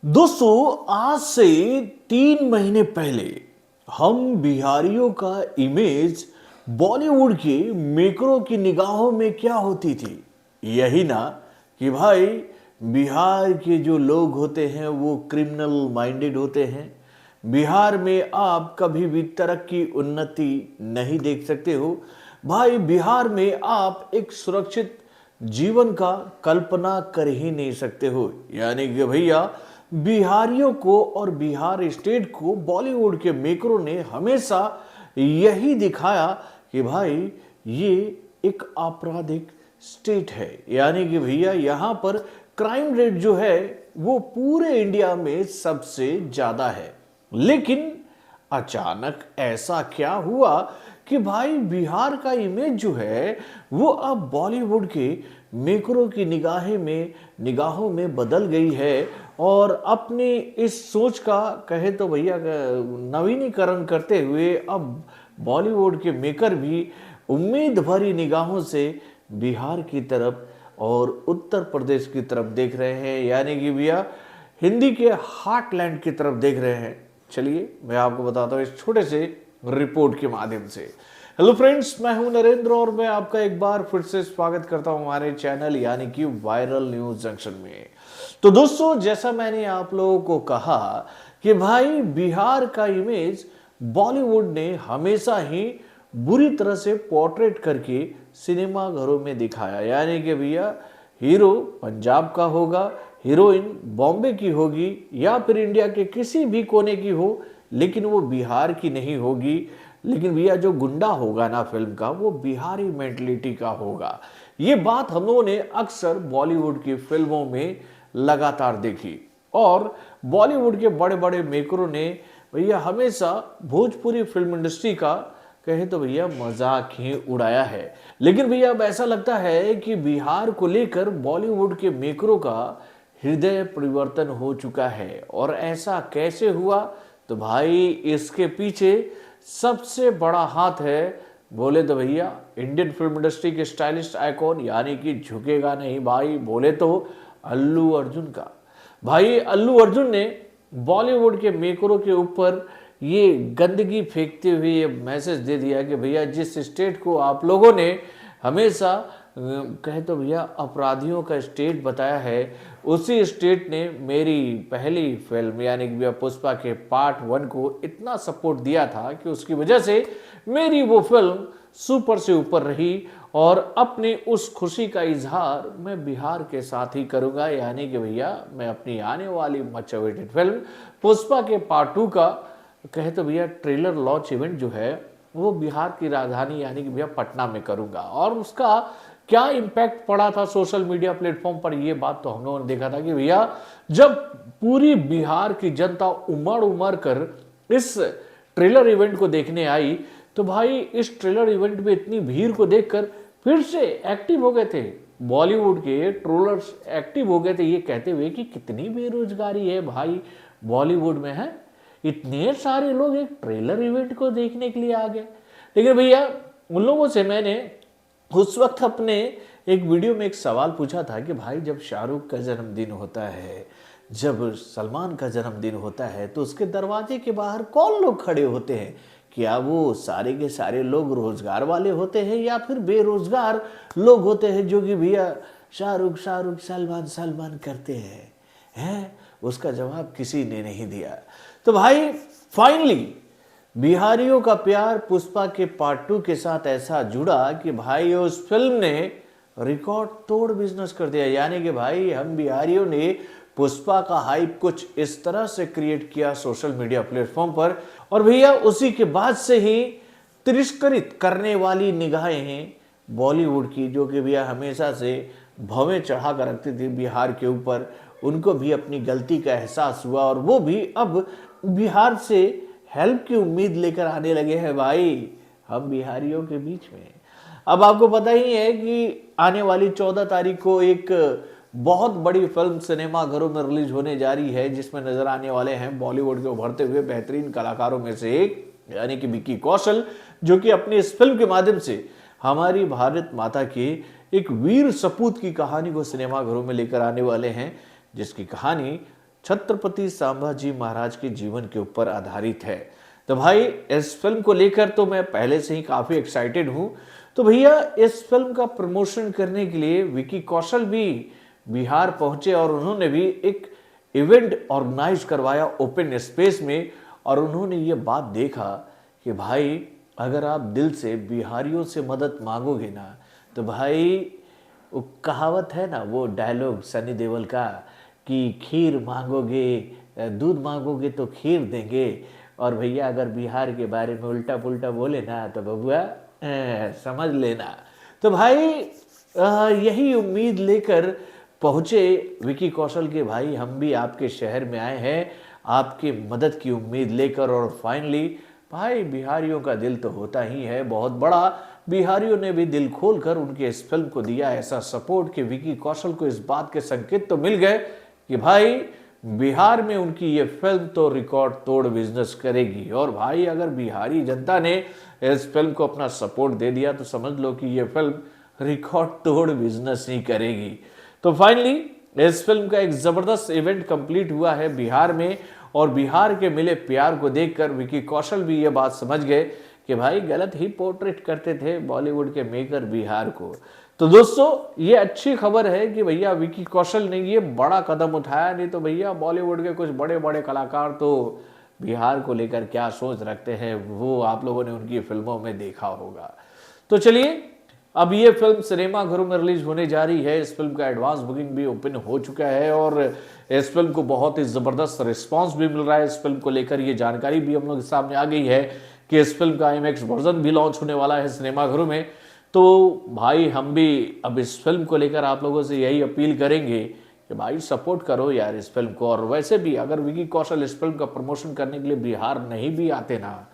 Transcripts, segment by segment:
दोस्तों, आज से 3 महीने पहले हम बिहारियों का इमेज बॉलीवुड के मेकरों की निगाहों में क्या होती थी? यही ना कि भाई बिहार के जो लोग होते हैं वो क्रिमिनल माइंडेड होते हैं। बिहार में आप कभी भी तरक्की उन्नति नहीं देख सकते हो। भाई बिहार में आप एक सुरक्षित जीवन का कल्पना कर ही नहीं सकते हो। यानी कि भैया बिहारियों को और बिहार स्टेट को बॉलीवुड के मेकरों ने हमेशा यही दिखाया कि भाई ये एक आपराधिक स्टेट है। यानी कि भैया यहाँ पर क्राइम रेट जो है वो पूरे इंडिया में सबसे ज्यादा है। लेकिन अचानक ऐसा क्या हुआ कि भाई बिहार का इमेज जो है वो अब बॉलीवुड के मेकरों की निगाहों में बदल गई है। और अपनी इस सोच का कहे तो भैया नवीनीकरण करते हुए अब बॉलीवुड के मेकर भी उम्मीद भरी निगाहों से बिहार की तरफ और उत्तर प्रदेश की तरफ देख रहे हैं। यानी कि भैया हिंदी के हार्टलैंड की तरफ देख रहे हैं। चलिए मैं आपको बताता हूँ इस छोटे से रिपोर्ट के माध्यम से। हेलो फ्रेंड्स, मैं हूं नरेंद्र और मैं आपका एक बार फिर से स्वागत करता हूं हमारे चैनल यानी कि वायरल न्यूज जंक्शन में। तो दोस्तों, जैसा मैंने आप लोगों को कहा कि भाई बिहार का इमेज बॉलीवुड ने हमेशा ही बुरी तरह से पोर्ट्रेट करके सिनेमा घरों में दिखाया। यानी कि भैया हीरो पंजाब का होगा, हीरोइन बॉम्बे की होगी या फिर इंडिया के किसी भी कोने की हो, लेकिन वो बिहार की नहीं होगी। लेकिन भैया जो गुंडा होगा ना फिल्म का, वो बिहारी मेंटलिटी का होगा। ये बात हम लोगों ने अक्सर बॉलीवुड की फिल्मों में लगातार देखी और बॉलीवुड के बड़े बड़े मेकरों ने भैया हमेशा भोजपुरी फिल्म इंडस्ट्री का कहे तो भैया मजाक ही उड़ाया है। लेकिन भैया अब ऐसा लगता है कि बिहार को लेकर बॉलीवुड के मेकरों का हृदय परिवर्तन हो चुका है। और ऐसा कैसे हुआ? तो भाई इसके पीछे सबसे बड़ा हाथ है, बोले तो भैया इंडियन फिल्म इंडस्ट्री के स्टाइलिस्ट आइकॉन यानी कि झुकेगा नहीं भाई, बोले तो अल्लू अर्जुन का। भाई अल्लू अर्जुन ने बॉलीवुड के मेकरों के ऊपर ये गंदगी फेंकते हुए ये मैसेज दे दिया कि भैया जिस स्टेट को आप लोगों ने हमेशा कहे तो भैया अपराधियों का स्टेट बताया है, उसी स्टेट ने मेरी पहली फिल्म यानी कि भैया पुष्पा के पार्ट 1 को इतना सपोर्ट दिया था कि उसकी वजह से मेरी वो फिल्म सुपर से ऊपर रही। और अपनी उस खुशी का इजहार मैं बिहार के साथ ही करूंगा। यानी कि भैया मैं अपनी आने वाली मच अवेटेड फिल्म पुष्पा के पार्ट 2 का कहे तो भैया ट्रेलर लॉन्च इवेंट जो है वो बिहार की राजधानी यानी कि भैया पटना में करूंगा। और उसका क्या इम्पैक्ट पड़ा था सोशल मीडिया प्लेटफॉर्म पर, ये बात तो हम लोगों ने देखा था कि भैया जब पूरी बिहार की जनता उमड़ उमड़ कर इस ट्रेलर इवेंट को देखने आई, तो भाई इस ट्रेलर इवेंट में इतनी भीड़ को देखकर फिर से एक्टिव हो गए थे बॉलीवुड के ट्रोलर्स, एक्टिव हो गए थे ये कहते हुए कि कितनी बेरोजगारी है भाई बॉलीवुड में है, इतने सारे लोग एक ट्रेलर इवेंट को देखने के लिए आ गए। लेकिन भैया उन लोगों से मैंने उस वक्त अपने एक वीडियो में एक सवाल पूछा था कि भाई जब शाहरुख का जन्मदिन होता है, जब सलमान का जन्मदिन होता है, तो उसके दरवाजे के बाहर कौन लोग खड़े होते हैं? क्या वो सारे के सारे लोग रोजगार वाले होते हैं या फिर बेरोजगार लोग होते हैं जो कि भैया शाहरुख शाहरुख सलमान सलमान करते हैं? उसका जवाब किसी ने नहीं दिया। तो भाई फाइनली बिहारियों का प्यार पुष्पा के पार्ट 2 के साथ ऐसा जुड़ा कि भाई उस फिल्म ने रिकॉर्ड तोड़ बिजनेस कर दिया। यानी कि भाई हम बिहारियों ने पुष्पा का हाइप कुछ इस तरह से क्रिएट किया सोशल मीडिया प्लेटफॉर्म पर, और भैया उसी के बाद से ही तिरस्कृत करने वाली निगाहें हैं बॉलीवुड की, जो कि भैया हमेशा से भवें चढ़ा कर रखती थी बिहार के ऊपर, उनको भी अपनी गलती का एहसास हुआ और वो भी अब बिहार से हेल्प की उम्मीद लेकर आने लगे हैं भाई हम बिहारियों के बीच में। अब आपको पता ही है कि आने वाली 14 तारीख को एक बहुत बड़ी फिल्म सिनेमा घरों में रिलीज होने जा रही है, जिसमें नजर आने वाले हैं बॉलीवुड के उभरते हुए बेहतरीन कलाकारों में से एक यानी कि विक्की कौशल, जो कि अपनी इस फिल्म के माध्यम से हमारी भारत माता की एक वीर सपूत की कहानी को सिनेमा घरों में लेकर आने वाले हैं, जिसकी कहानी छत्रपति संभाजी महाराज के जीवन के ऊपर आधारित है। तो भाई इस फिल्म को लेकर तो मैं पहले से ही काफ़ी एक्साइटेड हूँ। तो भैया इस फिल्म का प्रमोशन करने के लिए विकी कौशल भी बिहार पहुंचे और उन्होंने भी एक इवेंट ऑर्गेनाइज करवाया ओपन स्पेस में। और उन्होंने ये बात देखा कि भाई अगर आप दिल से बिहारियों से मदद मांगोगे ना, तो भाई वो कहावत है ना, वो डायलॉग सनी देओल का कि खीर मांगोगे, दूध मांगोगे तो खीर देंगे, और भैया अगर बिहार के बारे में उल्टा पुल्टा बोले ना तो बबुआ समझ लेना। तो भाई यही उम्मीद लेकर पहुँचे विकी कौशल के भाई हम भी आपके शहर में आए हैं आपकी मदद की उम्मीद लेकर। और फाइनली भाई बिहारियों का दिल तो होता ही है बहुत बड़ा, बिहारियों ने भी दिल खोलकर उनके इस फिल्म को दिया ऐसा सपोर्ट कि विकी कौशल को इस बात के संकेत तो मिल गए कि भाई बिहार में उनकी ये फिल्म तो रिकॉर्ड तोड़ बिजनेस करेगी। और भाई अगर बिहारी जनता ने इस फिल्म को अपना सपोर्ट दे दिया तो समझ लो कि ये फिल्म रिकॉर्ड तोड़ बिजनेस ही करेगी। तो फाइनली इस फिल्म का एक जबरदस्त इवेंट कंप्लीट हुआ है बिहार में, और बिहार के मिले प्यार को देखकर विकी कौशल भी ये बात समझ गए कि भाई गलत ही पोर्ट्रेट करते थे बॉलीवुड के मेकर बिहार को। तो दोस्तों ये अच्छी खबर है कि भैया विकी कौशल ने ये बड़ा कदम उठाया, नहीं तो भैया बॉलीवुड के कुछ बड़े बड़े कलाकार तो बिहार को लेकर क्या सोच रखते हैं वो आप लोगों ने उनकी फिल्मों में देखा होगा। तो चलिए अब ये फिल्म सिनेमा घरों में रिलीज होने जा रही है। इस फिल्म का एडवांस बुकिंग भी ओपन हो चुका है और इस फिल्म को बहुत ही ज़बरदस्त रिस्पांस भी मिल रहा है। इस फिल्म को लेकर ये जानकारी भी हम लोग के सामने आ गई है कि इस फिल्म का IMAX वर्जन भी लॉन्च होने वाला है सिनेमा घरों में। तो भाई हम भी अब इस फिल्म को लेकर आप लोगों से यही अपील करेंगे कि भाई सपोर्ट करो यार इस फिल्म को। और वैसे भी अगर विकी कौशल इस फिल्म का प्रमोशन करने के लिए बिहार नहीं भी आते ना,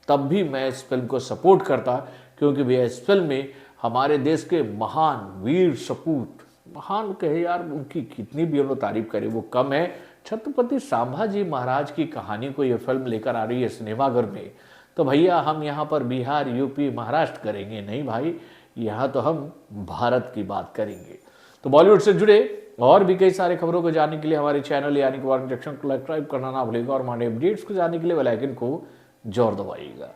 तब भी मैं इस फिल्म को सपोर्ट करता, क्योंकि भैया इस फिल्म में हमारे देश के महान वीर सपूत, महान कहे यार उनकी कितनी भी हम लोग तारीफ करें वो कम है, छत्रपति संभाजी महाराज की कहानी को ये फिल्म लेकर आ रही है सिनेमाघर में। तो भैया हम यहाँ पर बिहार, यूपी, महाराष्ट्र करेंगे नहीं भाई, यहाँ तो हम भारत की बात करेंगे। तो बॉलीवुड से जुड़े और भी कई सारे खबरों को जानने के लिए हमारे चैनल यानी कि वार्निंग सेक्शन को सब्सक्राइब करना ना भूलिएगा और हमारे अपडेट्स को जानने के लिए बेल आइकन को जोर दबाइएगा।